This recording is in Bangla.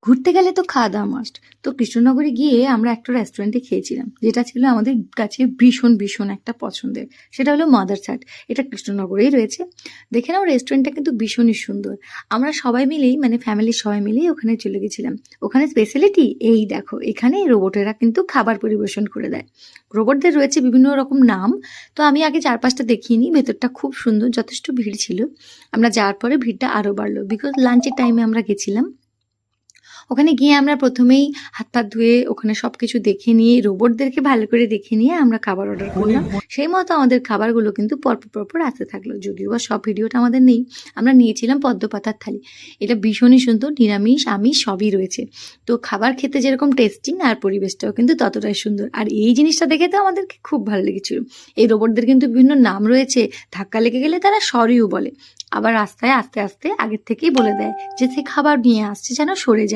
ঘুরতে গেলে তো খাওয়া দাওয়া মাস্ট। তো কৃষ্ণনগরে গিয়ে আমরা একটা রেস্টুরেন্টে খেয়েছিলাম, যেটা ছিল আমাদের কাছে ভীষণ ভীষণ একটা পছন্দের। সেটা হলো মাদার চাট। এটা কৃষ্ণনগরেই রয়েছে। দেখে নাও, রেস্টুরেন্টটা কিন্তু ভীষণই সুন্দর। আমরা সবাই মিলেই, মানে ফ্যামিলির সবাই মিলেই ওখানে চলে গেছিলাম। ওখানে স্পেশালিটি এই দেখো, এখানে রোবটেরা কিন্তু খাবার পরিবেশন করে দেয়। রোবটদের রয়েছে বিভিন্ন রকম নাম। তো আমি আগে 4-5টা দেখিনি। ভেতরটা খুব সুন্দর, যথেষ্ট ভিড় ছিল। আমরা যাওয়ার পরে ভিড়টা আরও বাড়লো, বিকজ লাঞ্চের টাইমে আমরা গেছিলাম। ওখানে গিয়ে আমরা প্রথমেই হাত পা ধুয়ে ওখানে সব কিছু দেখে নিয়ে, রোবটদেরকে ভালো করে দেখে নিয়ে আমরা খাবার অর্ডার করলাম। সেই মতো আমাদের খাবারগুলো কিন্তু পরপর পরপর আসতে থাকলো, যদিও বা সব ভিডিওটা আমাদের নেই। আমরা নিয়েছিলাম পদ্ম পাতার থালি। এটা ভীষণই সুন্দর, নিরামিষ আমিষ সবই রয়েছে। তো খাবার খেতে যেরকম টেস্টিং, আর পরিবেশটাও কিন্তু ততটাই সুন্দর। আর এই জিনিসটা দেখে তো আমাদেরকে খুব ভালো লেগেছিল। এই রোবটদের কিন্তু বিভিন্ন নাম রয়েছে। ধাক্কা লেগে গেলে তারা সরিও বলে। আবার রাস্তায় আস্তে আস্তে আগের থেকেই বলে দেয় যে সে খাবার নিয়ে আসছে, যেন সরে যায়।